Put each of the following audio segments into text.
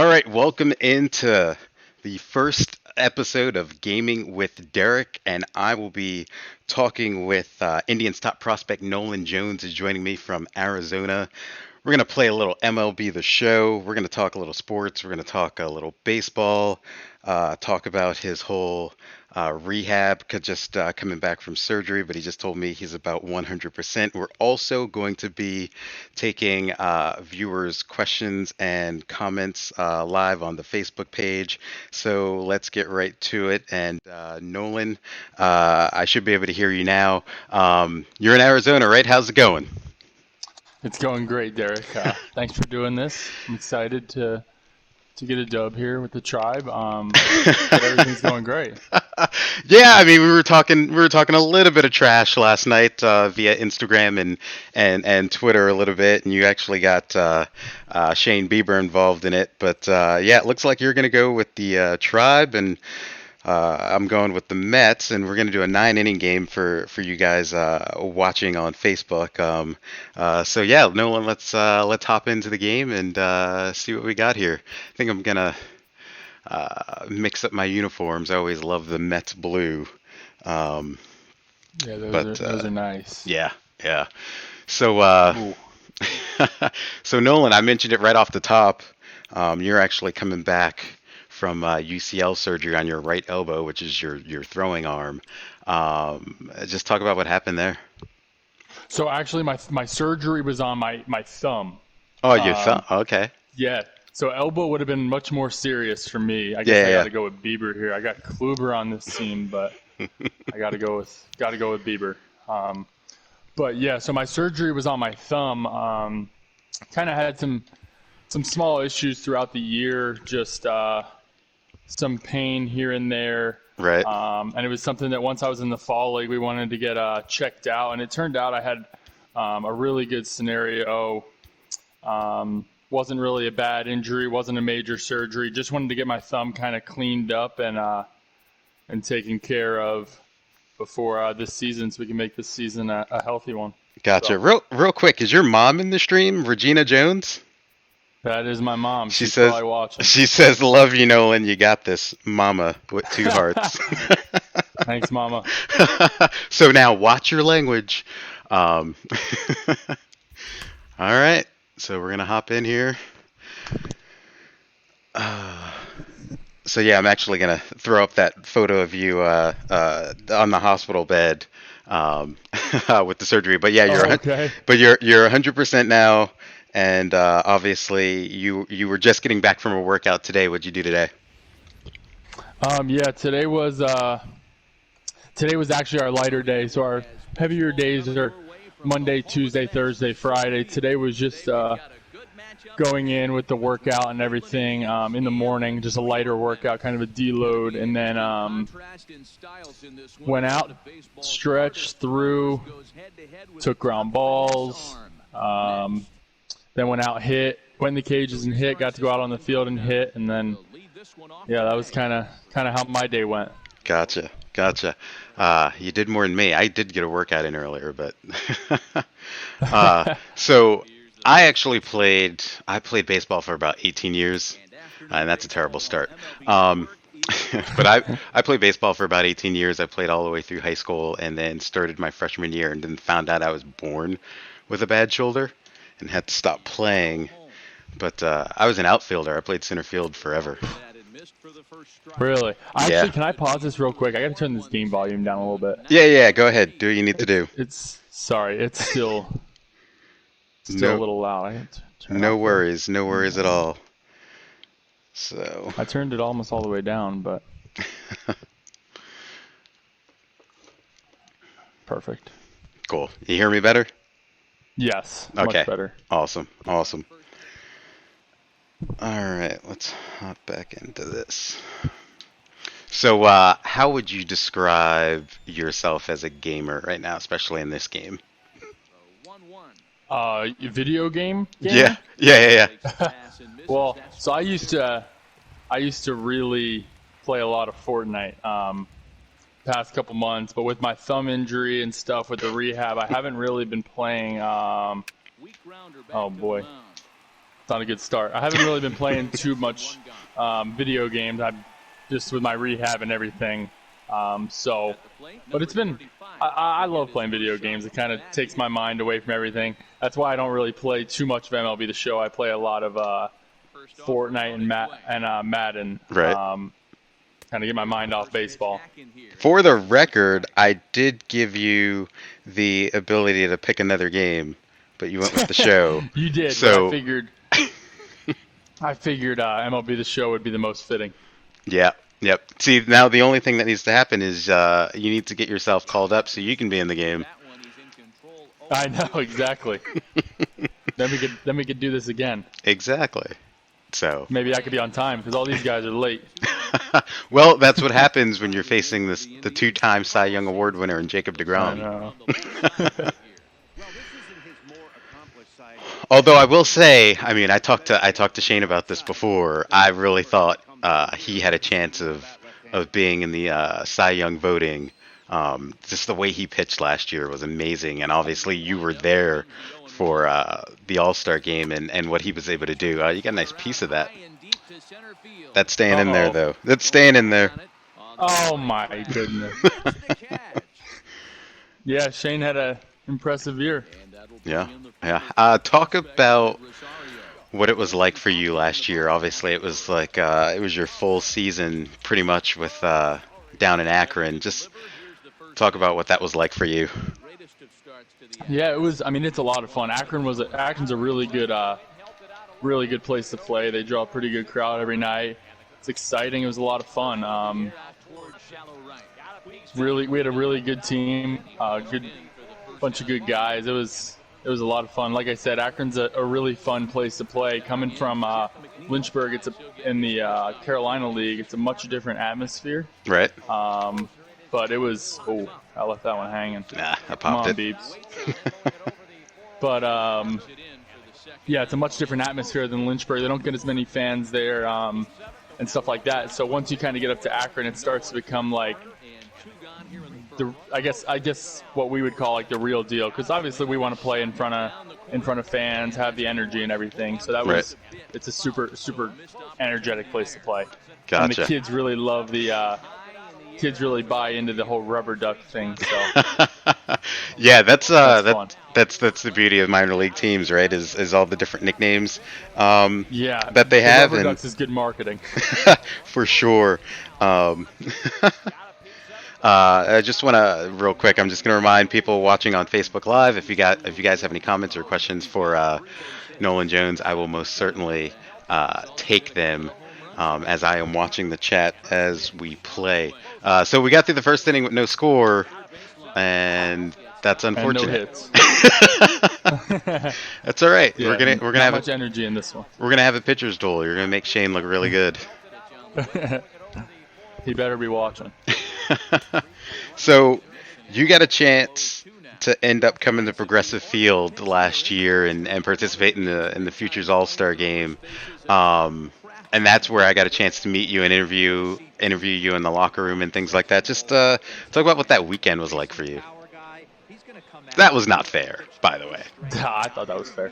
All right, welcome into the first episode of Gaming with Derek, and I will be talking with Indians top prospect Nolan Jones is joining me from Arizona. We're going to play a little MLB The Show. We're going to talk a little sports. We're going to talk a little baseball, talk about his whole rehab, just coming back from surgery, but he just told me he's about 100%. We're also going to be taking viewers' questions and comments live on the Facebook page. So let's get right to it. And Nolan, I should be able to hear you now. You're in Arizona, right? How's it going? It's going great, Derek. Thanks for doing this. I'm excited to get a dub here with the tribe. But everything's going great. Yeah, I mean, we were talking a little bit of trash last night via Instagram and Twitter a little bit, and you actually got Shane Bieber involved in it. But yeah, it looks like you're going to go with the Tribe, and I'm going with the Mets, and we're going to do a nine-inning game for you guys watching on Facebook. So yeah, Nolan, let's hop into the game and see what we got here. I think I'm gonna mix up my uniforms. I always love the Mets blue. Um, Yeah, those are but those are nice. yeah, yeah. So Ooh. so Nolan, I mentioned it right off the top. You're actually coming back from UCL surgery on your right elbow, which is your throwing arm. Just talk about what happened there. So actually, my surgery was on my thumb. Oh, your thumb. Um, Okay. yeah. So elbow would have been much more serious for me. I guess I got Yeah, to go with Bieber here. I got Kluber on this team, but I got to go with Bieber. Um, but yeah, so my surgery was on my thumb. Kind of had some small issues throughout the year, just some pain here and there. yeah. Right. And it was something that once I was in the fall league, we wanted to get checked out. And it turned out I had a really good scenario. Wasn't really a bad injury, wasn't a major surgery. Just wanted to get my thumb kind of cleaned up and taken care of before this season, so we can make this season a healthy one. Gotcha. So Real quick, is your mom in the stream, Regina Jones? that is my mom. She She's says probably watching. she says, "Love you, Nolan. You got this, Mama," with two hearts. Thanks, Mama. So now watch your language. Um, all right. So we're gonna hop in here. Uh, so yeah, I'm actually gonna throw up that photo of you on the hospital bed with the surgery. But yeah, Oh, okay. you're 100% now, and obviously you were just getting back from a workout today. What'd you do today? Yeah, today was actually our lighter day. So our heavier days are Monday, Tuesday, Thursday, Friday. Today was just going in with the workout and everything in the morning, just a lighter workout, kind of a deload, and then went out, stretched through, took ground balls, then went out, went in the cages and hit, got to go out on the field and hit, and then yeah, that was kind of how my day went. Gotcha, gotcha. You did more than me. I did get a workout in earlier, but so I actually played. I played baseball for about 18 years, and that's a terrible start. Um, but I played baseball for about 18 years. I played all the way through high school, and then started my freshman year, and then found out I was born with a bad shoulder, and had to stop playing. But I was an outfielder. I played center field forever. Really, Yeah. actually, can I pause this real quick? I got to turn this game volume down a little bit. Yeah, yeah. Go ahead. Do what you need to do. It's sorry, it's still a No, little loud. I have to turn no off the worries. No game worries at volume. all. So, I turned it almost all the way down, but perfect. cool. You hear me better? Yes, much Okay. better. Awesome. Awesome. All right. Let's hop back into this. So, how would you describe yourself as a gamer right now, especially in this game? Video game Yeah. gamer? Yeah. Yeah. Yeah. Well, so I used to really play a lot of Fortnite past couple months, but with my thumb injury and stuff with the rehab, I haven't really been playing. Oh boy, not a good start. I haven't really been playing too much video games. I'm just with my rehab and everything. But it's been. I love playing video games. It kind of takes my mind away from everything. That's why I don't really play too much of MLB The Show. I play a lot of Fortnite and Madden. Right. Kind of get my mind off baseball. For the record, I did give you the ability to pick another game, but you went with the show. You did, but So I figured MLB The Show would be the most fitting. yeah, yep. See, now the only thing that needs to happen is you need to get yourself called up so you can be in the game. I know exactly. then we could do this again. Exactly. So Maybe I could be on time because all these guys are late. well, that's what happens when you're facing the two-time Cy Young Award winner in Jacob I deGrom. know. Although I will say, I mean, I talked to Shane about this before. I really thought he had a chance of being in the Cy Young voting. Just the way he pitched last year was amazing, and obviously you were there for the All-Star game and what he was able to do. You got a nice piece of that. That's staying in there, though. That's staying in there. Oh my goodness. Yeah, Shane had an impressive year. Yeah, yeah. Talk about what it was like for you last year. Obviously, it was like it was your full season, pretty much, with down in Akron. Just talk about what that was like for you. Yeah, it was. I mean, it's a lot of fun. Akron's a really good place to play. They draw a pretty good crowd every night. It's exciting. It was a lot of fun. We had a really good team. Good bunch of good guys. It was a lot of fun. Like I said, Akron's a really fun place to play. Coming from Lynchburg, in the Carolina League. It's a much different atmosphere. Right? But it was. Oh, I left that one hanging. Nah, I Come popped on, it. Beeps. But yeah, it's a much different atmosphere than Lynchburg. They don't get as many fans there and stuff like that. So once you kind of get up to Akron, it starts to become like I guess what we would call like the real deal. Because obviously we want to play in front of fans, have the energy and everything. So it's a super energetic place to play. Gotcha. And the kids really love kids really buy into the whole rubber duck thing. So yeah, that's fun. that's the beauty of minor league teams, right? Is all the different nicknames Yeah, that they the have, rubber and ducks is good marketing. for sure. I just want to real quick. I'm just going to remind people watching on Facebook Live if you guys have any comments or questions for Nolan Jones, I will most certainly take them as I am watching the chat as we play. So we got through the first inning with no score, and that's unfortunate. And no hits. That's all right. Yeah, we're gonna not have much energy in this one. we're gonna have a pitcher's duel. You're gonna make Shane look really good. He better be watching. So you got a chance to end up coming to Progressive Field last year and participate in the Futures All-Star game. And that's where I got a chance to meet you and interview you in the locker room and things like that. Just talk about what that weekend was like for you. That was not fair, by the way. I thought that was fair.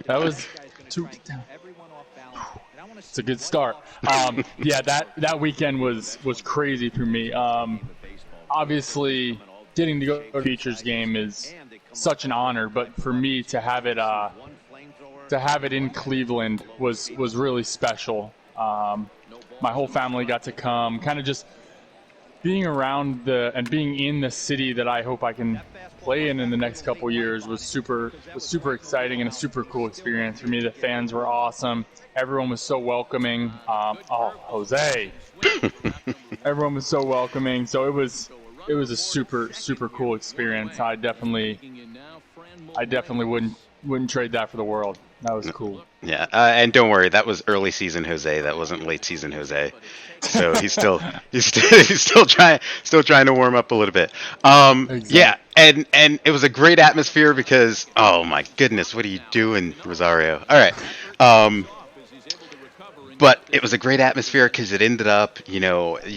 That was too. It's a good start. Yeah, that weekend was crazy for me. Obviously, getting to go to the Futures game is such an honor, but for me to have it in Cleveland was really special. My whole family got to come. Kind of just being around and being in the city that I hope I can play in the next couple years was super exciting and a super cool experience for me. The fans were awesome. Everyone was so welcoming. Jose. Everyone was so welcoming. So it was a super cool experience. I definitely wouldn't trade that for the world. That was cool. Yeah, and don't worry, that was early season Jose. That wasn't late season Jose. So he's still trying to warm up a little bit. Exactly. Yeah, and it was a great atmosphere because oh my goodness, what are you doing, Rosario? All right. But it was a great atmosphere because it ended up, you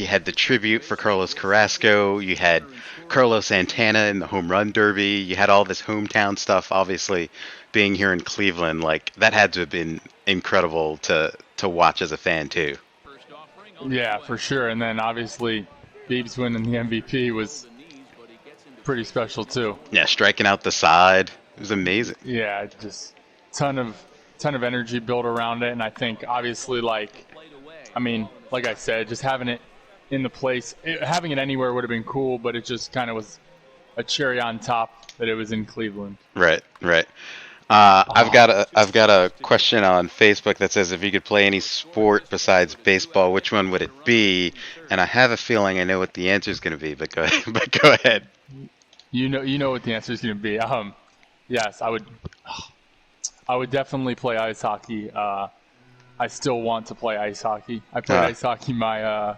had the tribute for Carlos Carrasco, you had Carlos Santana in the home run derby, you had all this hometown stuff, obviously being here in Cleveland, like that had to have been incredible to watch as a fan too. Yeah, for sure. And then obviously, Beebs winning the MVP was pretty special too. Yeah, striking out the side, it was amazing. Yeah, just ton of energy built around it, and I think obviously like I said, just having it in the place, having it anywhere would have been cool, but it just kind of was a cherry on top that it was in Cleveland. Right, right. I've got a question on Facebook that says if you could play any sport besides baseball, which one would it be? And I have a feeling I know what the answer is going to be, but go but go ahead. You know what the answer is going to be. Yes, I would definitely play ice hockey. I still want to play ice hockey. I played ice hockey my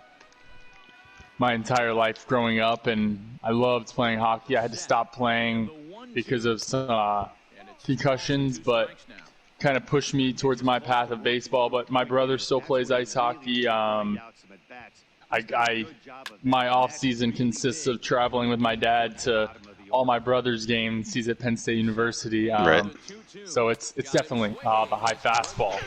entire life growing up, and I loved playing hockey. I had to stop playing because of some concussions, but kind of pushed me towards my path of baseball. But my brother still plays ice hockey. My off season consists of traveling with my dad to all my brother's games. He's at Penn State University. Right. So it's definitely the high fastball.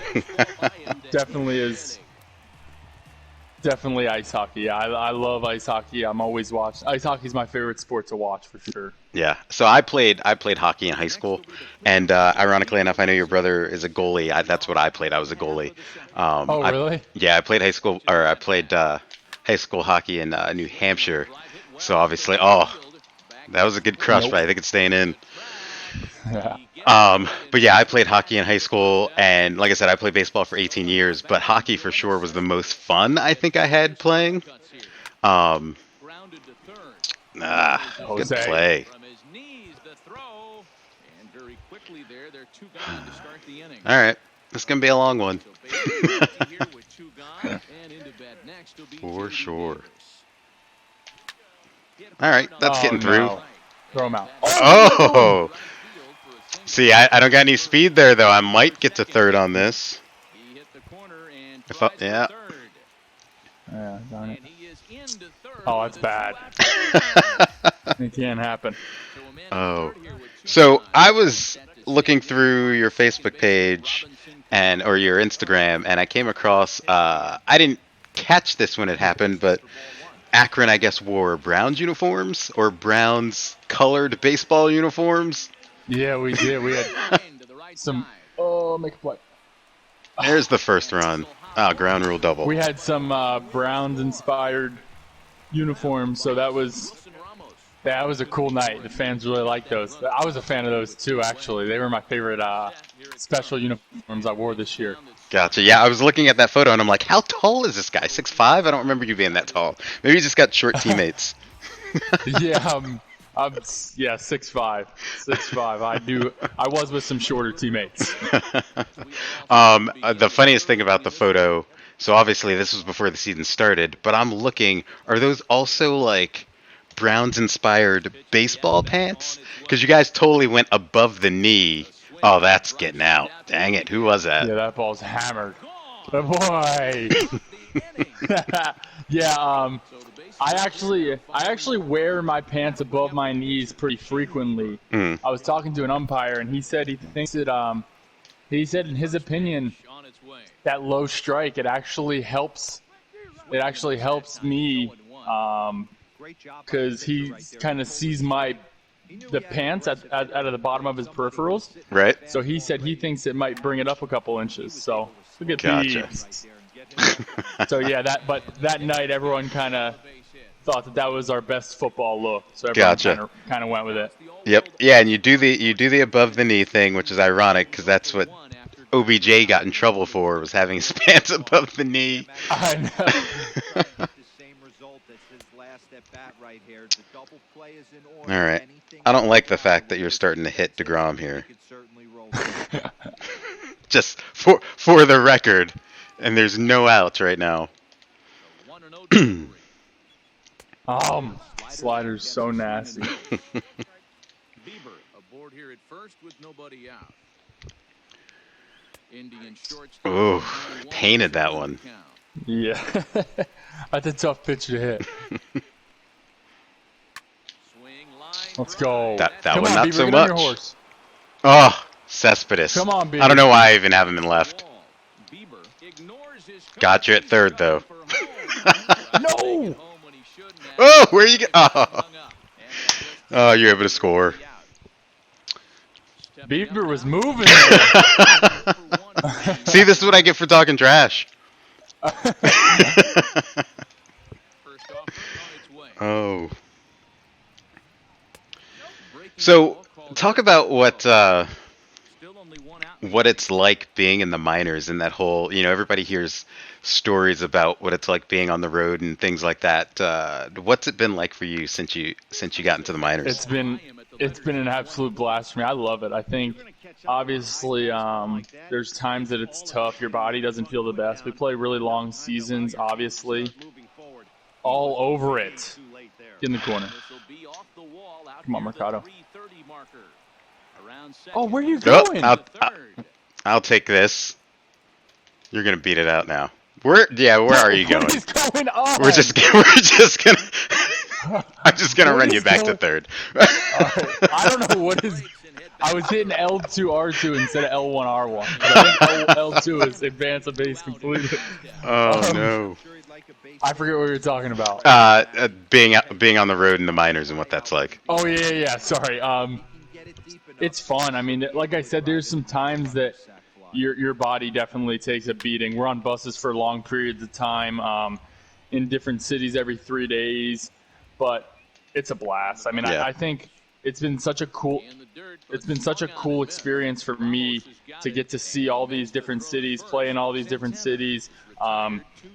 Definitely ice hockey. I love ice hockey. I'm always watching. Ice hockey is my favorite sport to watch for sure. Yeah. So I played hockey in high school, and ironically enough, I know your brother is a goalie. That's what I played. I was a goalie. Really? Yeah, I played high school hockey in New Hampshire. So obviously, that was a good crush, but I think it's staying in. Yeah. But yeah, I played hockey in high school, and like I said, I played baseball for 18 years. But hockey for sure was the most fun I think I had playing. Good play. All right, this is gonna be a long one. For sure. All right, that's getting through. No. Throw him out. Oh! See, I don't got any speed there, though. I might get to third on this. Yeah. Yeah, darn it. Oh, that's bad. It can't happen. Oh. So I was looking through your Facebook page or your Instagram, and I came across, I didn't catch this when it happened, but Akron, I guess, wore Browns uniforms or Browns colored baseball uniforms. Yeah, we did. We had some. Oh, make a play. There's the first run. Ground rule double. We had some Browns inspired uniforms, so that was a cool night. The fans really liked those. I was a fan of those too, actually. They were my favorite special uniforms I wore this year. Gotcha. Yeah, I was looking at that photo and I'm like, how tall is this guy? 6'5"? I don't remember you being that tall. Maybe you just got short teammates. Yeah, I'm 6'5". 6'5". I was with some shorter teammates. The funniest thing about the photo, so obviously this was before the season started, but I'm looking, are those also like Browns inspired baseball pants? Because you guys totally went above the knee. Oh, that's getting out. Dang it. Who was that? Yeah, that ball's hammered. Oh, boy. Yeah, I actually wear my pants above my knees pretty frequently. I was talking to an umpire, and he said he thinks that he said in his opinion that low strike it actually helps me because he kind of sees the pants out of the bottom of his peripherals. Right. So he said he thinks it might bring it up a couple inches. So look at Gotcha. these. So yeah, that night everyone kind of thought that was our best football look. So everyone kind of went with it. Yep. Yeah, and you do the above the knee thing, which is ironic because that's what OBJ got in trouble for, was having his pants above the knee. I know. All right. I don't like the fact that you're starting to hit DeGrom here. Just for the record, and there's no outs right now. Slider's so nasty. Oh, painted that one. Yeah. That's a tough pitch to hit. Let's go. That Come one on, not Beaver, so get on much. your horse. Oh, Cespedes. Come on, I don't Bieber. know why I even have him in left. Gotcha at third, though. No! Oh, where you go? Oh. Oh, you're able to score. Bieber was moving there. See, this is what I get for talking trash. Oh. So, talk about what it's like being in the minors and that whole, everybody hears stories about what it's like being on the road and things like that. What's it been like for you since you got into the minors? It's been an absolute blast for me. I love it. I think obviously there's times that it's tough. Your body doesn't feel the best. We play really long seasons, obviously. All over it. Get in the corner. Come on, Mercado. Oh, where are you Oh, going? I'll take this. You're gonna beat it out now. Where are you going? What is going on? We're just gonna I'm just gonna run you back to third. All right. I don't know what is. I was hitting L2 R2 instead of L1 R1. I think L2 is advance a base completed. Oh no. I forget what we were talking about. Being on the road in the minors and what that's like. Oh yeah. Sorry. It's fun. I mean, like I said, there's some times that your body definitely takes a beating. We're on buses for long periods of time, in different cities every 3 days, but it's a blast. I mean, Yeah. I think it's been such a cool experience for me to get to see all these different cities, play in all these different cities,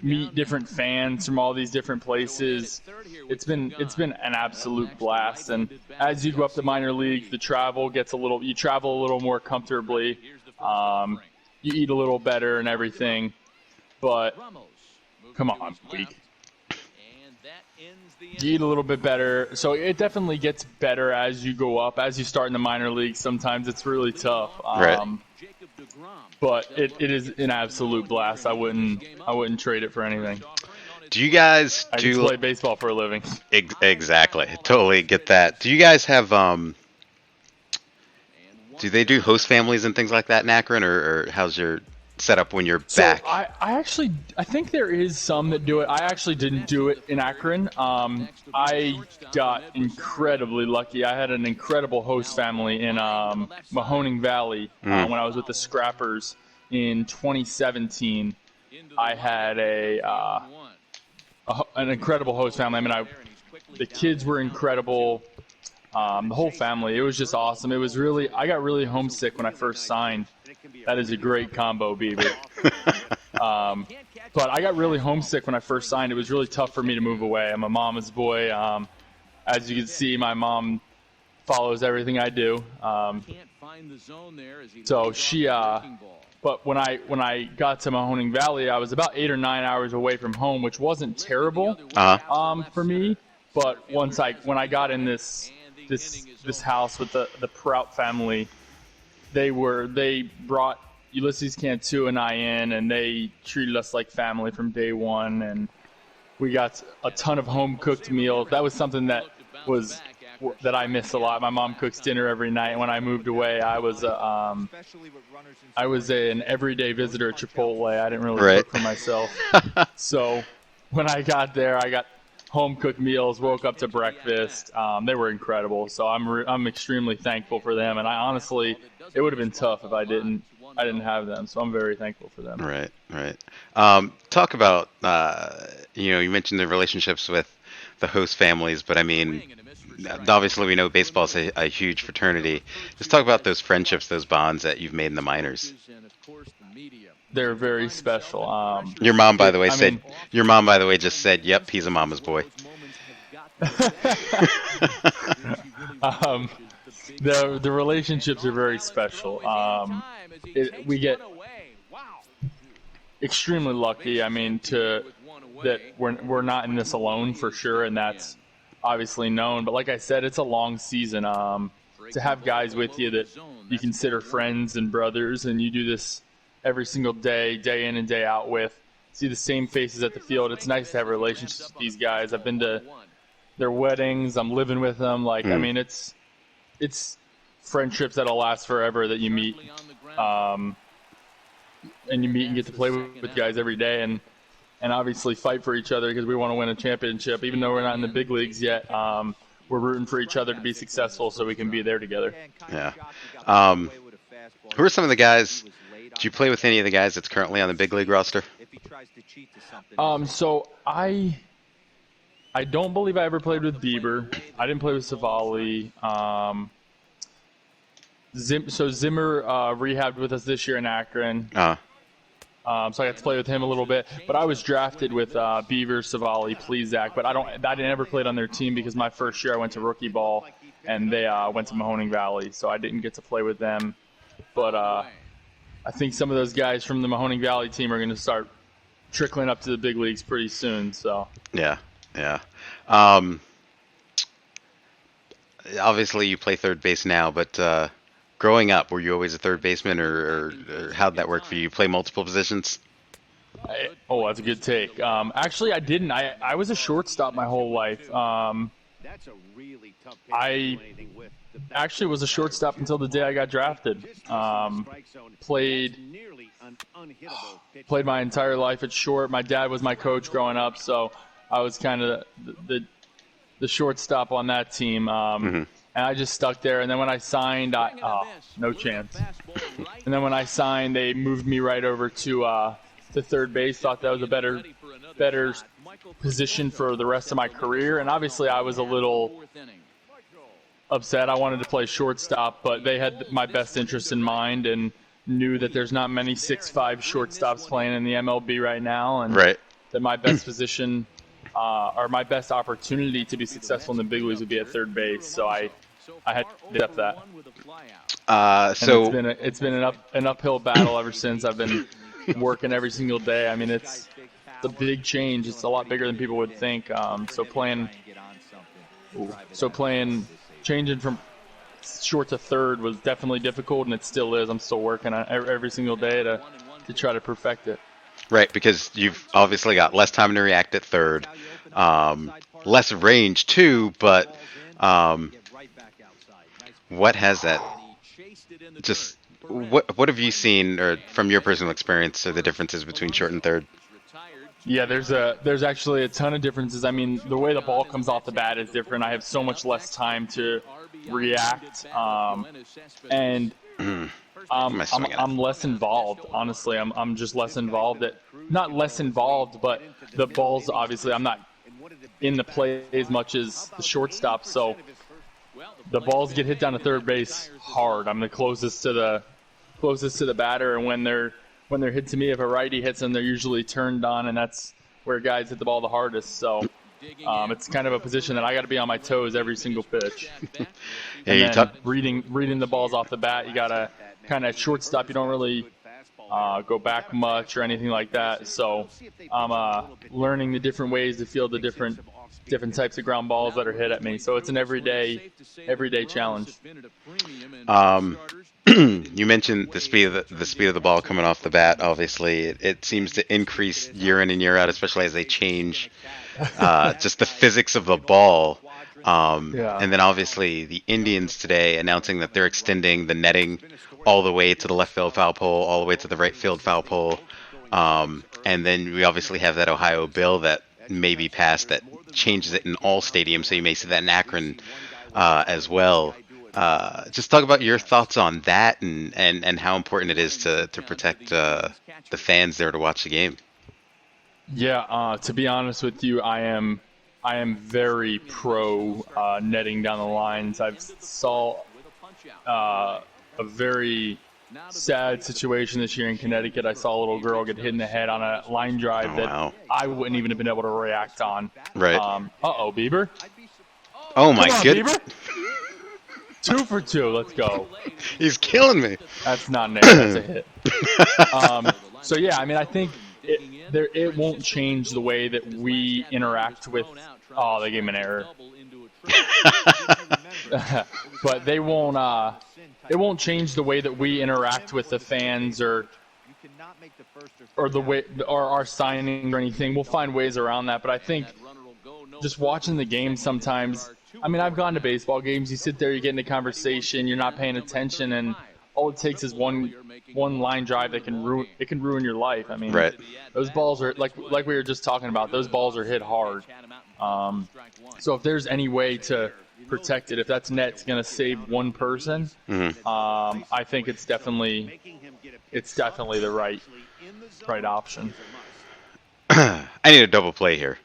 meet different fans from all these different places. It's been an absolute blast. And as you go up the minor leagues, you travel a little more comfortably. You eat a little better and everything. But come on, week. You eat a little bit better. So it definitely gets better as you go up. As you start in the minor leagues, sometimes it's really tough. Right. But it is an absolute blast. I wouldn't trade it for anything. Do you guys I just play baseball for a living. Exactly. Totally get that. Do you guys have do they do host families and things like that in Akron, or how's your setup when you're back? I think there is some that do it. I actually didn't do it in Akron. I got incredibly lucky. I had an incredible host family in Mahoning Valley when I was with the Scrappers in 2017. I had an incredible host family. I mean, the kids were incredible. The whole family, it was just awesome. I got really homesick when I first signed. That is a great combo, Bieber. But I got really homesick when I first signed. It was really tough for me to move away. I'm a mama's boy. As you can see, my mom follows everything I do. So she, but when I got to Mahoning Valley, I was about 8 or 9 hours away from home, which wasn't terrible for me. But when I got in this house with the Prout family, they brought Ulysses Cantu and I in, and they treated us like family from day one, and we got a ton of home cooked meals. That was something that I missed a lot. My mom cooks dinner every night. When I moved away, I was an everyday visitor at Chipotle. I didn't really cook for myself. So when I got there, I got home cooked meals, woke up to breakfast. They were incredible. So I'm extremely thankful for them. And I honestly, it would have been tough if I didn't have them. So I'm very thankful for them. Right. Talk about you mentioned the relationships with the host families, but I mean, obviously we know baseball's a huge fraternity. Just talk about those friendships, those bonds that you've made in the minors. They're very special. Your mom, by the way, just said, "Yep, he's a mama's boy." The relationships are very special. We get extremely lucky. I mean, that we're not in this alone for sure, and that's obviously known. But like I said, it's a long season. To have guys with you that you consider friends and brothers, and you do this every single day, day in and day out with, see the same faces at the field. It's nice to have relationships with these guys. I've been to their weddings. I'm living with them. I mean, it's friendships that'll last forever that you meet, and get to play with guys every day, and obviously fight for each other because we want to win a championship. Even though we're not in the big leagues yet, we're rooting for each other to be successful so we can be there together. Yeah. Who are some of the guys? Do you play with any of the guys that's currently on the big league roster? So I don't believe I ever played with Bieber. I didn't play with Savali. Zimmer rehabbed with us this year in Akron. So I got to play with him a little bit. But I was drafted with Beaver, Savali, Plezak. But I never played on their team because my first year I went to rookie ball, and they went to Mahoning Valley. So I didn't get to play with them. But I think some of those guys from the Mahoning Valley team are going to start trickling up to the big leagues pretty soon. So yeah. Obviously, you play third base now, but growing up, were you always a third baseman, or how'd that work for you? You play multiple positions? That's a good take. Actually, I didn't. I was a shortstop my whole life. I actually was a shortstop until the day I got drafted. Played my entire life at short. My dad was my coach growing up, so I was kind of the shortstop on that team. And I just stuck there. And then when I signed, no chance. And then when I signed, they moved me right over to third base. Thought that was a better position for the rest of my career. And obviously, I was a little upset. I wanted to play shortstop, but they had my best interest in mind and knew that there's not many 6'5" shortstops playing in the MLB right now, and that my best position or my best opportunity to be successful in the big leagues would be at third base. So I had to accept that. So it's been an uphill battle ever since. I've been working every single day. I mean, it's a big change. It's a lot bigger than people would think. Changing from short to third was definitely difficult, and it still is. I'm still working on every single day to try to perfect it. Right, because you've obviously got less time to react at third, less range too, but what has that just what have you seen, or from your personal experience, are the differences between short and third? Yeah, there's actually a ton of differences. I mean, the way the ball comes off the bat is different. I have so much less time to react, and I'm less involved. Honestly, I'm just less involved. Not less involved, but the balls, obviously, I'm not in the play as much as the shortstop, so the balls get hit down to third base hard. I'm the closest to the batter, and when they're hit to me, if a righty hits them, they're usually turned on, and that's where guys hit the ball the hardest. So it's kind of a position that I got to be on my toes every single pitch. And then reading the balls off the bat, you got to kind of at shortstop, you don't really go back much or anything like that. So I'm learning the different ways to field the different types of ground balls that are hit at me. So it's an everyday challenge. You mentioned the speed of the ball coming off the bat. Obviously, it seems to increase year in and year out, especially as they change just the physics of the ball. And then obviously the Indians today announcing that they're extending the netting all the way to the left field foul pole, all the way to the right field foul pole. And then we obviously have that Ohio bill that may be passed that changes it in all stadiums. So you may see that in Akron as well. Just talk about your thoughts on that and how important it is to protect the fans there to watch the game. Yeah, to be honest with you, I am very pro netting down the lines. I've saw a very sad situation this year in Connecticut. I saw a little girl get hit in the head on a line drive I wouldn't even have been able to react on. Right. Bieber. Oh my goodness. 2 for 2. Let's go. He's killing me. That's not an error. That's a hit. So yeah, I mean, I think it won't change the way that we interact with. Oh, they gave him an error. But they won't. It won't change the way that we interact with the fans or the way or our signing or anything. We'll find ways around that. But I think just watching the game sometimes, I mean, I've gone to baseball games. You sit there, you get in a conversation, you're not paying attention, and all it takes is one line drive that can ruin your life. I mean, Right. those balls are like we were just talking about. Those balls are hit hard. So if there's any way to protect it, if that's net's going to save one person, Mm-hmm. I think it's definitely the right option. I need a double play here,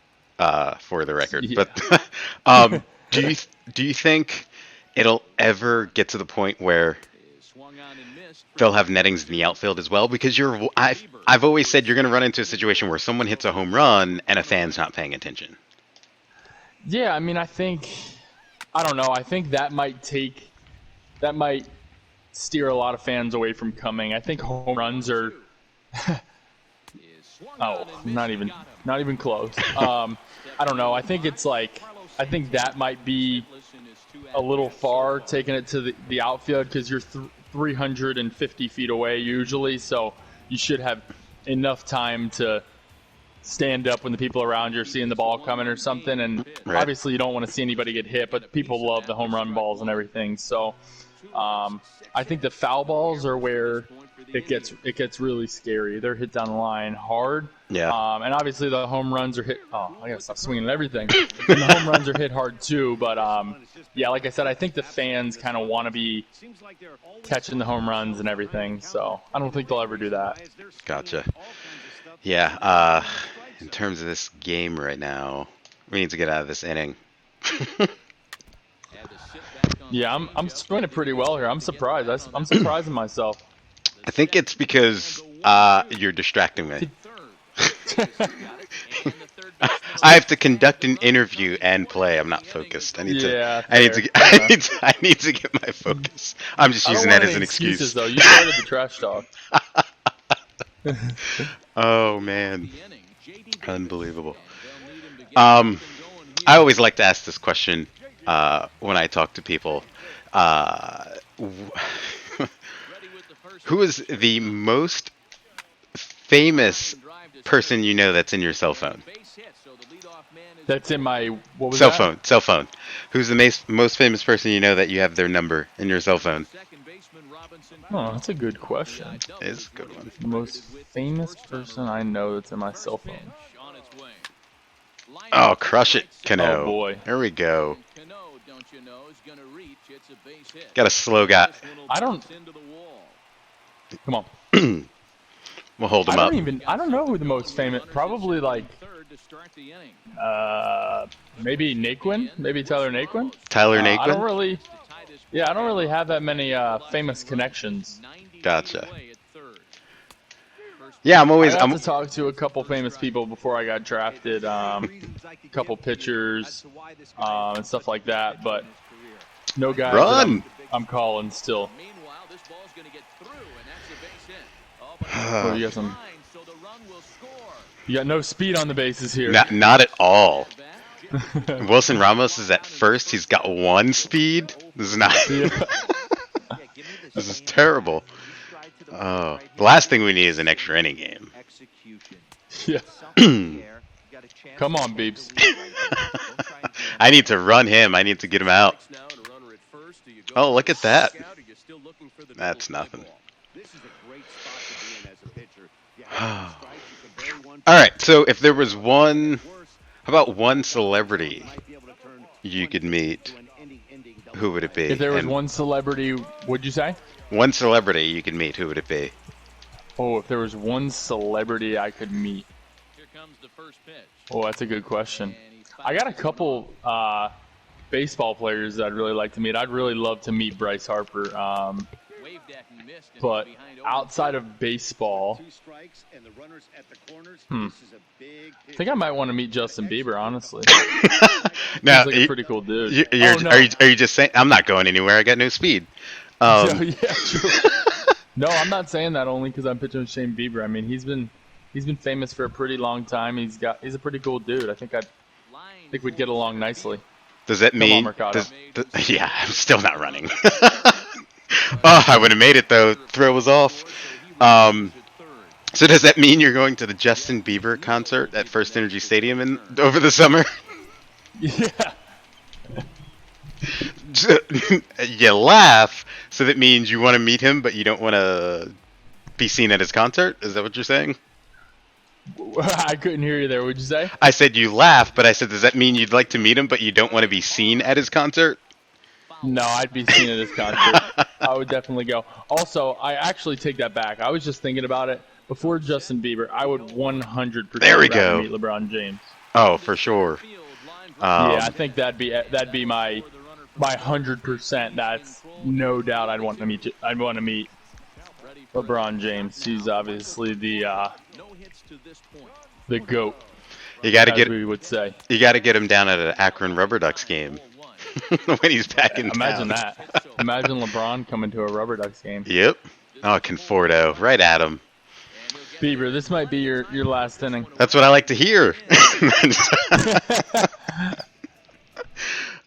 for the record. Yeah. But um, do you think it'll ever get to the point where they'll have nettings in the outfield as well? Because I've always said you're going to run into a situation where someone hits a home run and a fan's not paying attention. Yeah, I mean, I don't know. I think that might steer a lot of fans away from coming. I think home runs are not even close. I don't know. I think I think that might be a little far taking it to the outfield because you're 350 feet away usually, so you should have enough time to stand up when the people around you are seeing the ball coming or something. And Right. obviously you don't want to see anybody get hit, but people love the home run balls and everything. So I think the foul balls are where it gets really scary. They're hit down the line hard. Yeah. And obviously the home runs are hit. Oh, I gotta stop swinging at everything. And the home runs are hit hard too. But yeah, like I said, I think the fans kind of want to be catching the home runs and everything. So I don't think they'll ever do that. Gotcha. Yeah. In terms of this game right now, we need to get out of this inning. Yeah, I'm swinging it pretty well here. I'm surprised. I'm surprising myself. I think it's because you're distracting me. I have to conduct an interview and play. I'm not focused. I need Yeah, to. I need to. fair. I need to get my focus. I'm just I don't using want that as any an excuses excuse. though. You started the trash talk. Oh man, unbelievable. I always like to ask this question when I talk to people. Who is the most famous person you know that's in your cell phone? That's in my what was Cell that? phone. Cell phone. Who's the most famous person you know that you have their number in your cell phone? Oh, that's a good question. It's a good one. The most famous person I know that's in my cell phone. Oh, crush it, Cano. Oh boy. There we go. Got a slow guy. I don't. Come on. We'll hold him up. I don't know who the most famous. Probably like. Maybe Naquin. Maybe Tyler Naquin. Tyler I don't Naquin? really. Yeah, I don't really have that many famous connections. Gotcha. Yeah, I'm I always. got to talk to a couple famous people before I got drafted. A couple pitchers and stuff like that, but no guys that Run! I'm calling still. Oh, you got no speed on the bases here. Not at all. Wilson Ramos is at first. He's got one speed. This is not. Yeah. This is terrible. Oh, the last thing we need is an extra inning game. Yeah. Come on, Beeps. I need to run him. I need to get him out. Oh, look at that. That's nothing. All right. So if there was one, how about one celebrity you could meet? Who would it be? If there was And one celebrity, what'd you say? one celebrity you could meet, who would it be? Oh, if there was one celebrity I could meet. Oh, that's a good question. I got a couple baseball players that I'd really like to meet. I'd really love to meet Bryce Harper. But outside of baseball, I think I might want to meet Justin Bieber, honestly. Now, He's like a pretty cool dude. are you just saying? I'm not going anywhere. I got no speed. Yeah, true. No, I'm not saying that only because I'm pitching with Shane Bieber. I mean, he's been famous for a pretty long time. He's a pretty cool dude. I think we'd get along nicely. Does that Come on, mean? Mercado. Yeah, I'm still not running. Oh, I would have made it though. Throw was off. So does that mean you're going to the Justin Bieber concert at First Energy Stadium over the summer? Yeah. You laugh, so that means you want to meet him, but you don't want to be seen at his concert? Is that what you're saying? I couldn't hear you there. What'd you say? I said you laugh, but I said, does that mean you'd like to meet him, but you don't want to be seen at his concert? No, I'd be seen at this concert. I would definitely go. Also, I actually take that back. I was just thinking about it. Before Justin Bieber, I would There 100% we rather go. meet LeBron James. Oh, for sure. Yeah, I Um, think that'd be my 100%. That's no doubt. I'd want to meet LeBron James. He's obviously the goat, you got to as get we would say. you got to get him down at an Akron Rubber Ducks game when he's back in Imagine town. that. Imagine LeBron coming to a Rubber Ducks game. Yep. Oh, Conforto, right at him. Bieber, this might be your last inning. That's what I like to hear.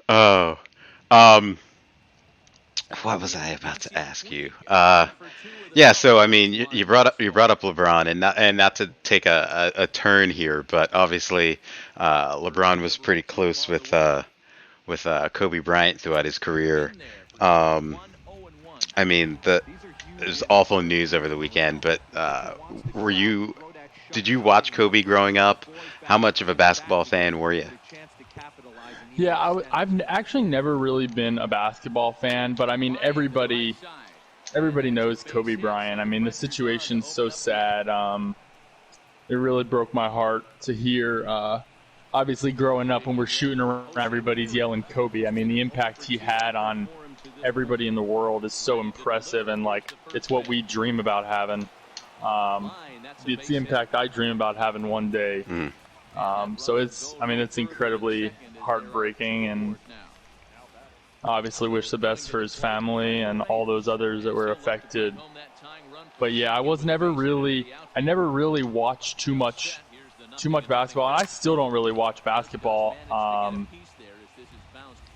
Oh, um, what was I about to ask you? Yeah. So I mean, you brought up LeBron, and not to take a turn here, but obviously, LeBron was pretty close with Kobe Bryant throughout his career. Um, I mean, it was awful news over the weekend, but were you did you watch Kobe growing up? How much of a basketball fan were you? Yeah, I've actually never really been a basketball fan, but I mean everybody knows Kobe Bryant. I mean the situation's so sad. It really broke my heart to hear. Obviously, growing up when we're shooting around, everybody's yelling Kobe. I mean the impact he had on everybody in the world is so impressive, and like it's what we dream about having. Um, it's the impact I dream about having one day. Mm. So it's incredibly heartbreaking, and obviously wish the best for his family and all those others that were affected. But yeah, I never really watched too much basketball, and I still don't really watch basketball.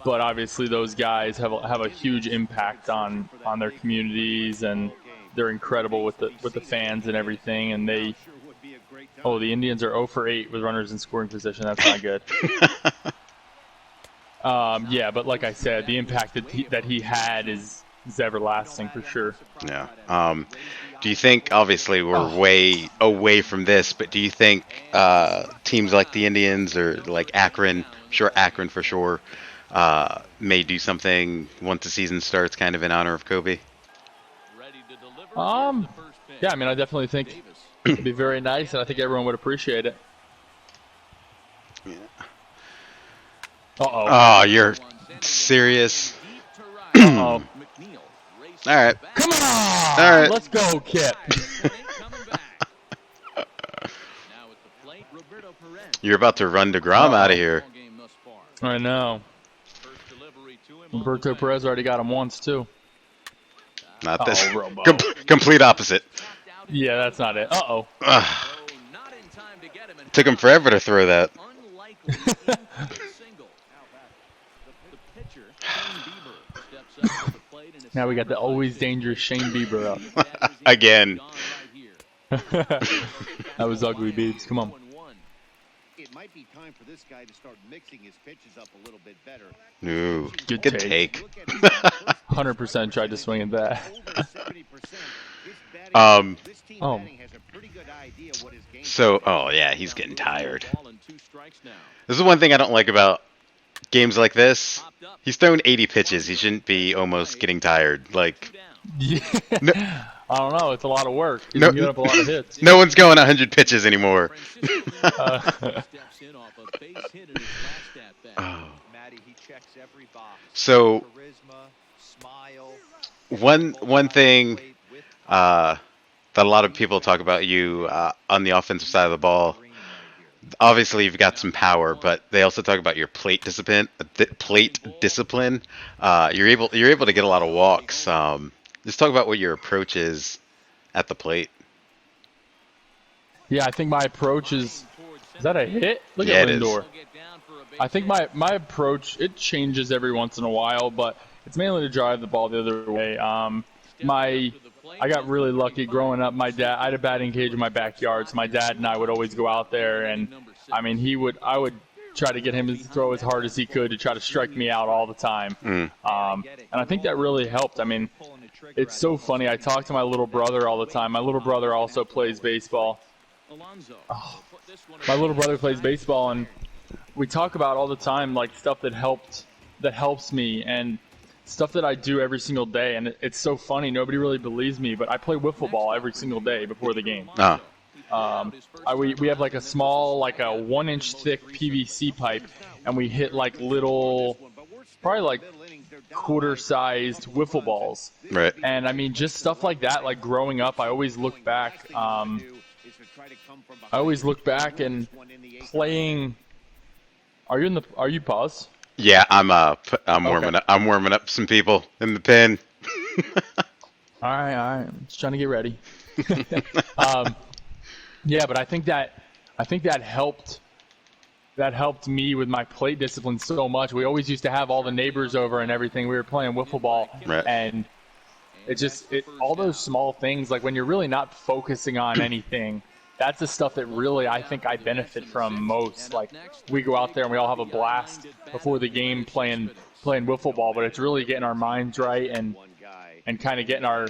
But obviously, those guys have a huge impact on their communities, and they're incredible with the fans and everything. And the Indians are 0 for 8 with runners in scoring position. That's not good. Yeah, but like I said, the impact that he had is everlasting for sure. Yeah. Do you think, obviously, we're Oh, way away from this, but do you think teams like the Indians or like Akron, sure, Akron for sure, may do something once the season starts, kind of in honor of Kobe? um, yeah, I mean, I definitely think it'd be very nice, and I think everyone would appreciate it. Yeah. Uh-oh. Oh, you're serious? Uh-oh. All right. Come All on! right. Let's go, Kip. You're about to run DeGrom out of Uh-oh. here. I know. Roberto Perez already got him once, too. Not this. Uh-oh, Robo. Complete opposite. Yeah, that's not it. Uh-oh. Ugh. Took him forever to throw that. Now we got the always dangerous Shane Bieber up. Again. That was ugly, Biebs. Come on. It might be time for this guy to start mixing his pitches up a little bit better. Ooh, Good good take. take. 100% tried to swing at that. Um. Oh. So, oh yeah, he's getting tired. This is one thing I don't like about games like this. He's thrown 80 pitches. He shouldn't be almost getting tired. Like, Yeah. no, I don't know. It's a lot of work. He's no, been giving up a lot of hits. no one's going 100 pitches anymore. Oh. So, one thing that a lot of people talk about you on the offensive side of the ball. Obviously, you've got some power, but they also talk about your plate discipline. Plate discipline. You're able to get a lot of walks. Just talk about what your approach is at the plate. Yeah, I think my approach is. Is that a hit? Look Yeah, at it is. Lindor. I think my approach, it changes every once in a while, but it's mainly to drive the ball the other way. I got really lucky growing up. I had a batting cage in my backyard, so my dad and I would always go out there, and I mean, I would try to get him to throw as hard as he could to try to strike me out all the time. And I think that really helped. I mean, it's so funny. I talk to my little brother all the time. My little brother also plays baseball. Oh, my little brother plays baseball, and we talk about all the time like stuff that helps me and stuff that I do every single day. And it's so funny. Nobody really believes me, but I play wiffle ball every single day before the game. We have like a small, like a 1-inch thick PVC pipe, and we hit like little, probably like quarter-sized wiffle balls. Right. And I mean, just stuff like that. Like growing up, I always look back. And playing. Are you paused? Yeah, I'm warming Okay. up. I'm warming up some people in the pen. All right. I'm just trying to get ready. Yeah, but I think that helped. That helped me with my plate discipline so much. We always used to have all the neighbors over and everything. We were playing wiffle ball, Right. and all those small things, like when you're really not focusing on anything, that's the stuff that really I think I benefit from most. Like we go out there and we all have a blast before the game playing wiffle ball, but it's really getting our minds right and kind of getting our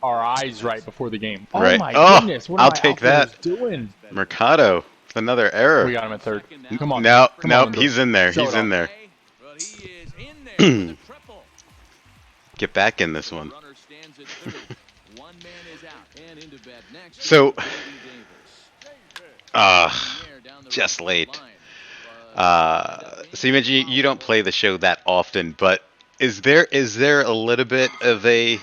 eyes right before the game. Right. Oh my Oh, goodness! What I'll are my take that. outfielders doing? Mercado with another error. We got him at third. Come on. No, Come nope, on, he's in there. Show He's it in off. there. Get back in this one. So, just late. So you mentioned you don't play the show that often, but is there a little bit of a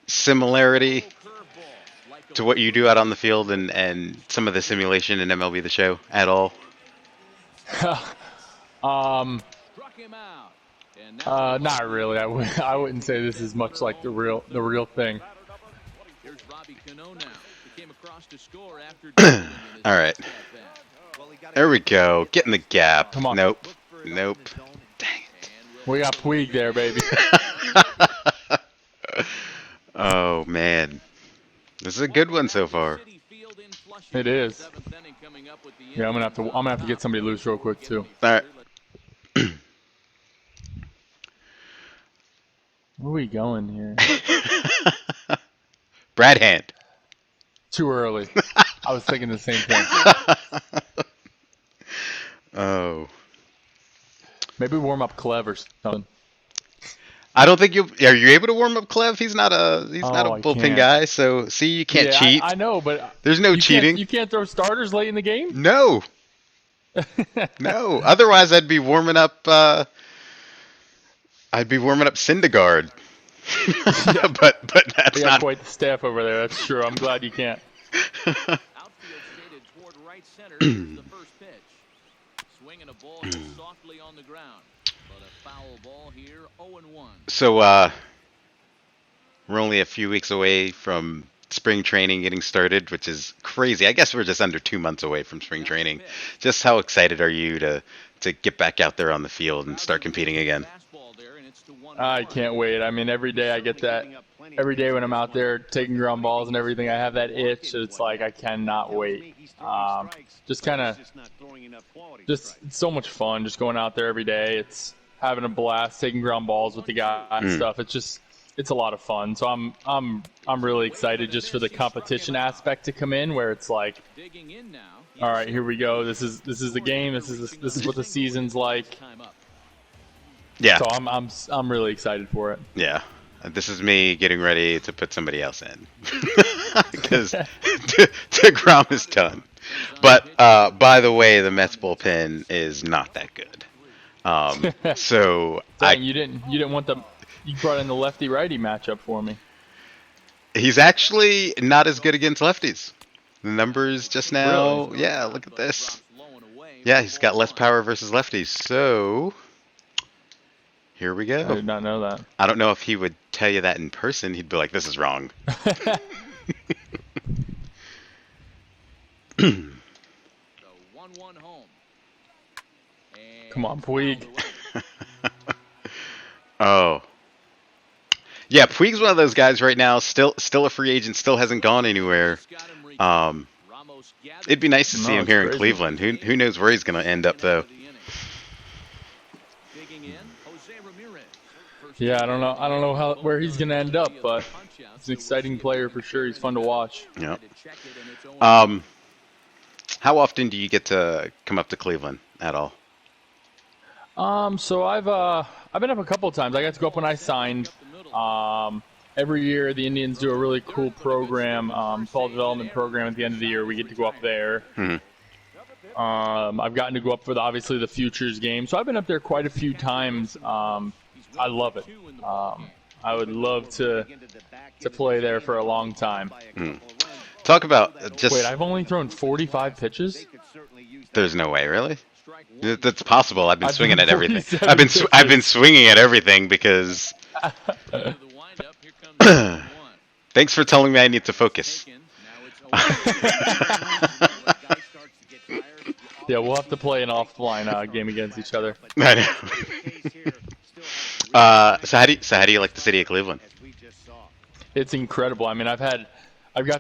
similarity to what you do out on the field and some of the simulation in MLB The Show at all? Not really. I wouldn't say this is much like the real thing. All right. There we go. Get in the gap. Come on. Nope. Dang it. We got Puig there, baby. Oh man, this is a good one so far. It is. Yeah, I'm gonna have to get somebody loose real quick too. All right. Where are we going here? Brad Hand. Too early. I was thinking the same thing. Oh. Maybe warm up Clev or something. I don't think are you able to warm up Clev? He's not a I bullpen can't. guy, so see you can't cheat. I know, but There's no cheating. You can't throw starters late in the game? No. No. Otherwise I'd be warming up Syndergaard. but that's We got not quite the staff over there, that's true. I'm glad you can't. So we're only a few weeks away from spring training getting started, which is crazy. I guess we're just under 2 months away from spring training. Just how excited are you to get back out there on the field and start competing again? I can't wait. I mean, every day I get that. Every day when I'm out there taking ground balls and everything, I have that itch. It's like I cannot wait. Just it's so much fun just going out there every day. It's having a blast, taking ground balls with the guys and stuff. It's a lot of fun. So I'm really excited just for the competition aspect to come in, where it's like, all right, here we go. This is the game. This is what the season's like. Yeah. So I'm really excited for it. Yeah. This is me getting ready to put somebody else in. Because DeGrom is done. But by the way, the Mets bullpen is not that good. So Dang, you didn't want you brought in the lefty righty matchup for me. He's actually not as good against lefties. The numbers just now, Really? yeah, look at this. Yeah, he's got less power versus lefties. So here we I go. did not know that. I don't know if he would tell you that in person. He'd be like, "This is wrong." Come on, Puig. Oh. Yeah, Puig's one of those guys right now, still a free agent, still hasn't gone anywhere. It'd be nice to see No, him it's here in crazy. Cleveland. Who knows where he's going to end up, though? Yeah, I don't know. I don't know where he's gonna end up, but he's an exciting player for sure. He's fun to watch. Yeah. How often do you get to come up to Cleveland at all? So I've been up a couple of times. I got to go up when I signed. Every year the Indians do a really cool program, fall development program at the end of the year. We get to go up there. Mhm. I've gotten to go up for obviously the Futures game, so I've been up there quite a few times. I love it. I would love to play there for a long time. Talk about just. Wait, I've only thrown 45 pitches. There's no way, really. That's possible. I've been I've swinging thrown at everything. 47 I've been pitches. swinging at everything because. Thanks for telling me I need to focus. Yeah, we'll have to play an offline game against each other. I know. So how do you like the city of Cleveland? It's incredible. I mean, I've got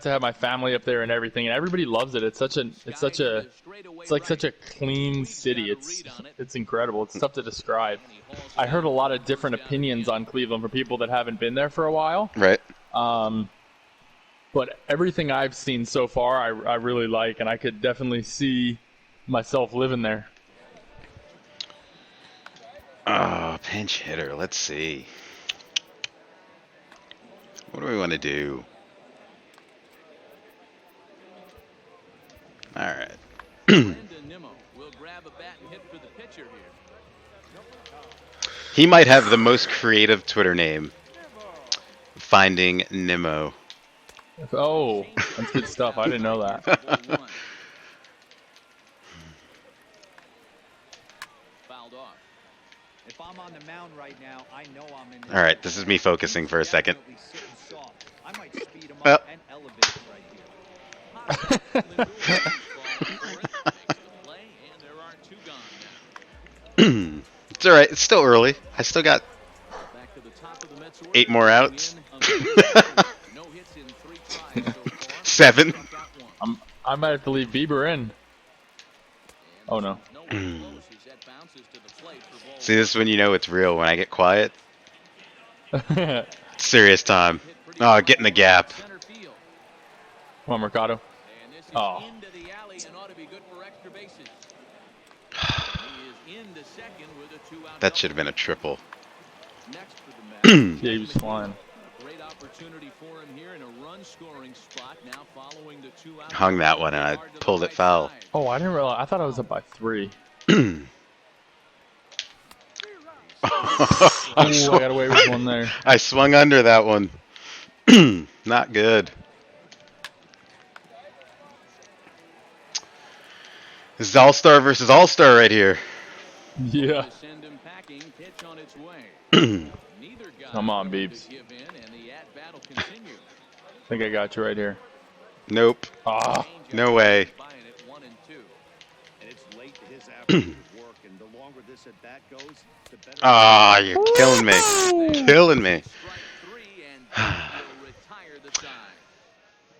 to have my family up there and everything, and everybody loves it. It's like such a clean city. It's incredible. It's tough to describe. I heard a lot of different opinions on Cleveland from people that haven't been there for a while. Right. But everything I've seen so far, I really like, and I could definitely see myself living there. Oh, pinch hitter. Let's see. What do we want to do? All right. He might have the most creative Twitter name. Finding Nemo. Oh, that's good stuff. I didn't know that. If I'm on the mound right now, I know I'm in. All right, this is me focusing for a second. I might speed him up and elevate him right here. It's all right. It's still early. I still got 8 more outs. 7. I might have to leave Bieber in. Oh no. See, this is when you know it's real. When I get quiet. Serious time. Oh, getting the gap. Come on, Mercado. Oh. That should have been a triple. Yeah, he was flying. Hung that one and I pulled it foul. Oh, I didn't realize. I thought I was up by 3. I got away with one there. I swung under that one. Not good. This is All-Star versus All-Star right here. Yeah. Come on, Beebs. I think I got you right here. Nope. Ah. No way. Ah, you're killing me. Killing me.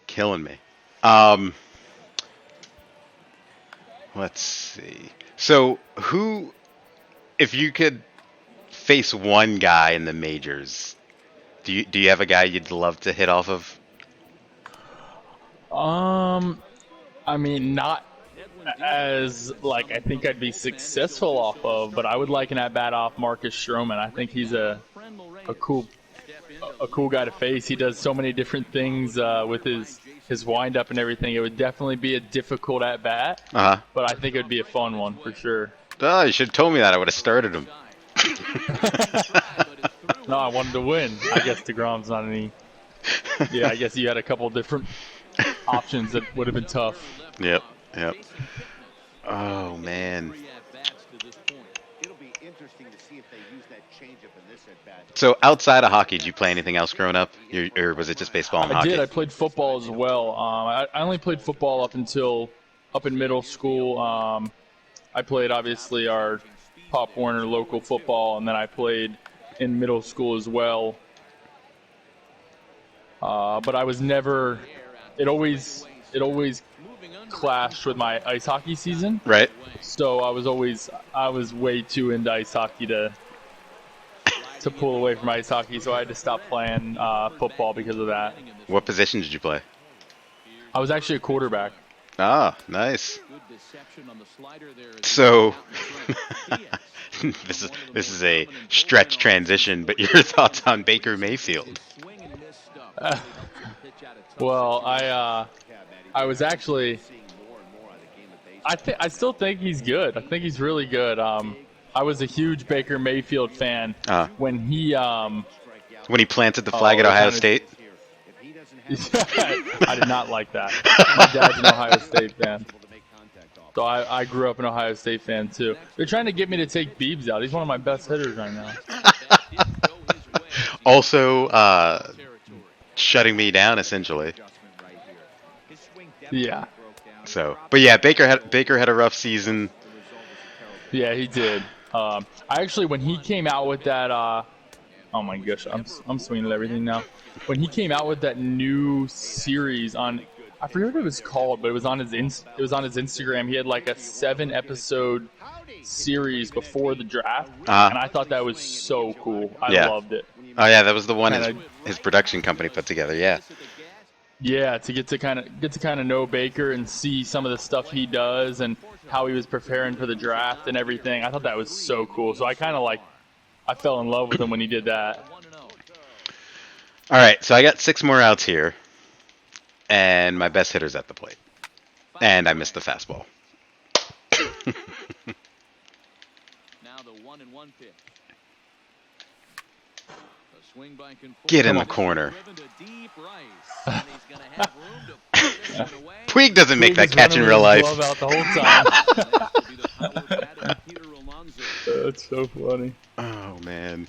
Killing me. Let's see. So, if you could face one guy in the majors, do you have a guy you'd love to hit off of? I mean, not as like I think I'd be successful off of, but I would like an at bat off Marcus Stroman. I think he's a cool guy to face. He does so many different things with his wind up and everything. It would definitely be a difficult at bat, but I think it would be a fun one for sure. Oh, you should have told me that. I would have started him. No, I wanted to win. I guess DeGrom's not any. Yeah, I guess you had a couple different options that would have been tough. Yep. Oh man. So outside of hockey, did you play anything else growing up, or was it just baseball and hockey? I did. I played football as well. I only played football up in middle school. I played obviously our Pop Warner local football, and then I played in middle school as well. But I was never. It always it always clashed with my ice hockey season. Right. So I was way too into ice hockey to pull away from ice hockey. So I had to stop playing football because of that. What position did you play? I was actually a quarterback. Ah, nice. So this is a stretch transition, but your thoughts on Baker Mayfield? Well, I was actually I still think he's good. I think he's really good. I was a huge Baker Mayfield fan when he planted the flag at Ohio State. I did not like that. My dad's an Ohio State fan. So I grew up an Ohio State fan too. They're trying to get me to take Biebs out. He's one of my best hitters right now. Also, shutting me down essentially. Yeah. So, but yeah, Baker had a rough season. Yeah, he did. I actually, when he came out with that, oh my gosh, I'm swinging at everything now. When he came out with that new series on, I forget what it was called, but it was on his Instagram. He had like a 7-episode series before the draft, and I thought that was so cool. I loved it. Oh yeah, that was the one his production company put together. Yeah. Yeah, to get to kind of know Baker and see some of the stuff he does and how he was preparing for the draft and everything. I thought that was so cool. So I fell in love with him when he did that. All right, so I got 6 more outs here, and my best hitter's at the plate, and I missed the fastball. Now the 1-1 pitch. Get in the corner. Puig doesn't make that catch in real life. Out the whole time. That's so funny. Oh man.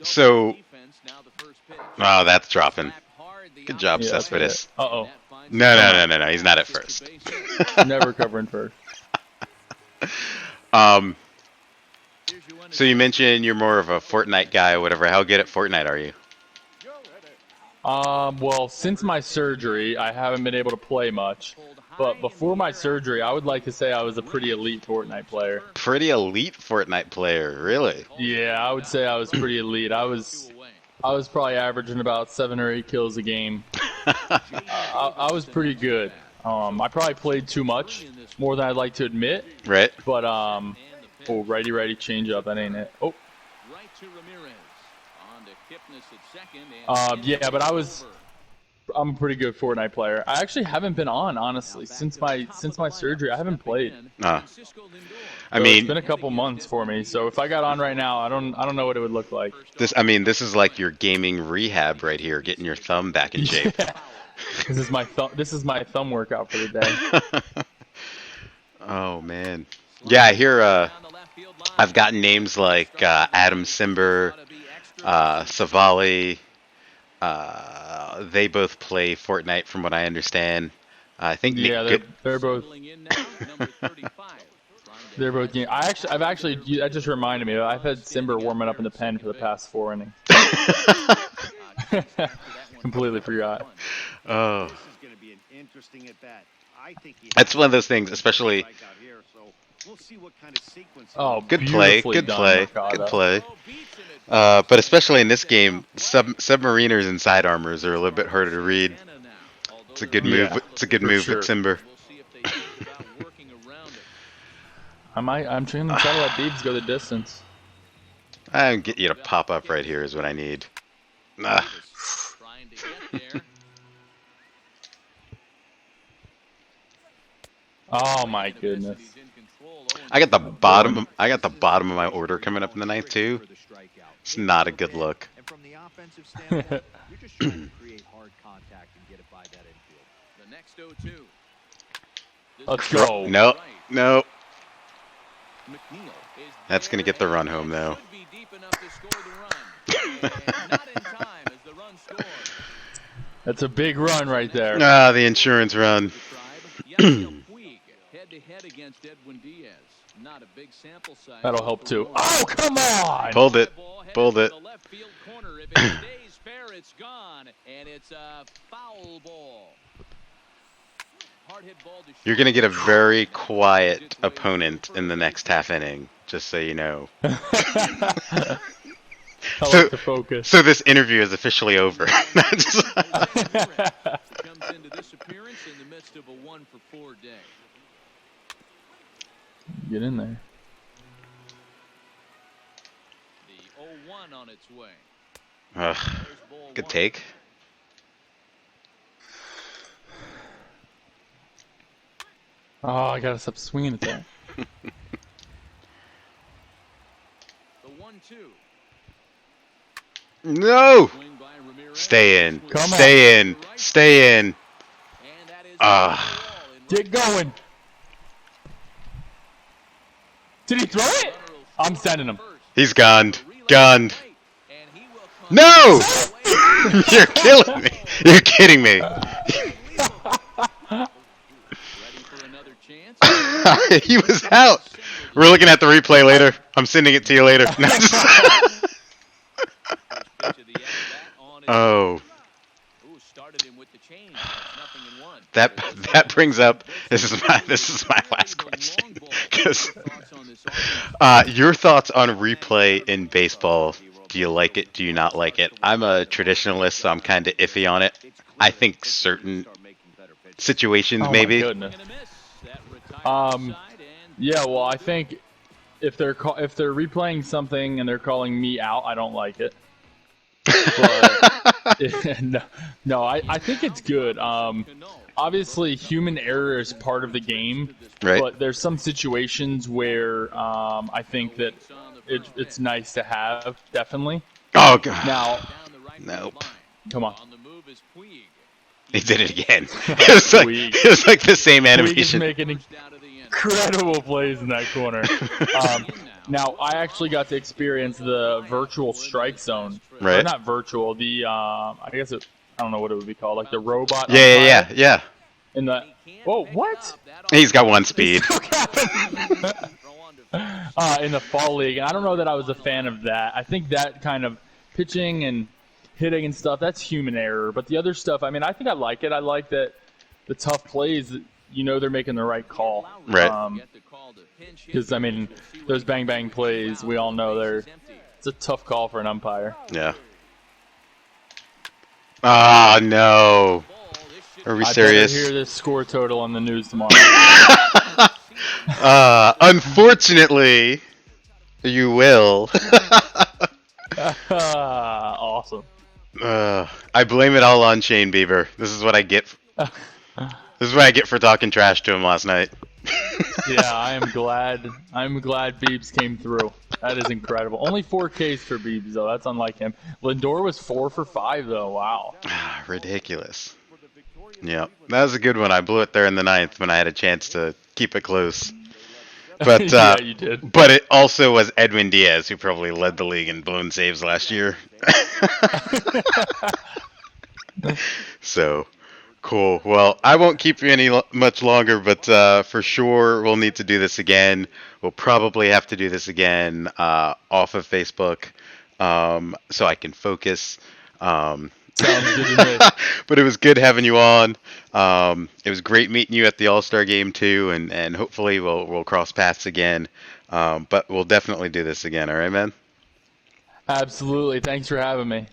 So, oh, that's dropping. Good job, Cespedes. Uh-oh. No. He's not at first. Never covering first. So you mentioned you're more of a Fortnite guy or whatever. How good at Fortnite are you? Well, since my surgery, I haven't been able to play much. But before my surgery, I would like to say I was a pretty elite Fortnite player. Pretty elite Fortnite player, really? Yeah, I would say I was pretty elite. I was probably averaging about 7 or 8 kills a game. I was pretty good. I probably played too much, more than I'd like to admit. Right. But righty change up. That ain't it. Oh. Yeah, but I'm a pretty good Fortnite player. I actually haven't been on, honestly, since my surgery. I haven't played. It's been a couple months for me. So if I got on right now, I don't know what it would look like. This is like your gaming rehab right here, getting your thumb back in shape. Yeah. This is my thumb workout for the day. Oh man. Yeah, I hear I've gotten names like Adam Simber, Savali. They both play Fortnite, from what I understand. I think. Yeah, they're both. They're both. That just reminded me. I've had Simber warming up in the pen for the past 4 innings. Completely forgot. Oh. That's one of those things, especially. Oh, good play. But especially in this game, submariners and side armors are a little bit harder to read. It's a good move. It's a good move with Simber. I'm trying to try to let Biebs go the distance. I can get you to pop up right here is what I need. Oh my goodness. I got the bottom of my order coming up in the ninth too. It's not a good look. Let's go. No. That's gonna get the run home though. That's a big run right there. The insurance run. That'll help too. Oh, come on! Pulled it. fair, it's gone, and it's a foul ball. Hard hit ball to You're short. gonna get a very quiet opponent in the next half inning, just so you know. I So, like the focus. so this interview is officially over. Comes into this appearance in the midst of a 1-for-4 day. Get in there. The 0-1 on its way. Ugh, There's ball good one. take. Oh, I gotta stop swinging at that. The 1-2. No! Swing by Ramirez. Stay in. Come on. Stay in. Stay in. And that is Ah. Get going. Did he throw it? I'm sending him. He's gunned. Gunned. No! You're killing me. You're kidding me. He was out. We're looking at the replay later. I'm sending it to you later. Oh. That brings up this is my last question. 'Cause, your thoughts on replay in baseball? Do you like it? Do you not like it? I'm a traditionalist, so I'm kind of iffy on it. I think certain situations Oh maybe. my goodness. Yeah, well, I think if they're replaying something and they're calling me out, I don't like it. But no, I think it's good. Obviously, human error is part of the game, Right. but there's some situations where I think that it's nice to have, definitely. Oh god. Now, Nope. come on. He did it again. It was like the same Puig is animation. making incredible plays in that corner. Now, I actually got to experience the virtual strike zone. Right. Or not virtual, the, I guess I don't know what it would be called, like the robot Yeah. umpire in the, whoa, what? He's got one speed. In the fall league, and I don't know that I was a fan of that. I think that kind of pitching and hitting and stuff, that's human error. But the other stuff, I mean, I think I like it. I like that the tough plays, you know, they're making the right call. Right. Because, I mean, those bang-bang plays, we all know it's a tough call for an umpire. Yeah. Ah, no. Are we serious? I better hear this score total on the news tomorrow. Unfortunately, you will. Awesome. I blame it all on Shane Bieber. This is what I get. This is what I get for talking trash to him last night. Yeah, I'm glad Biebs came through. That is incredible. Only 4 Ks for Biebs, though. That's unlike him. Lindor was 4 for 5, though. Wow. Ridiculous. Yeah, that was a good one. I blew it there in the 9th when I had a chance to keep it close. But yeah, you did. But it also was Edwin Diaz who probably led the league in blown saves last year. So, cool. Well, I won't keep you much longer, but for sure we'll need to do this again. We'll probably have to do this again off of Facebook, so I can focus. Sounds good to me. But it was good having you on. It was great meeting you at the All-Star game too, and hopefully we'll cross paths again. But we'll definitely do this again. All right, man? Absolutely. Thanks for having me.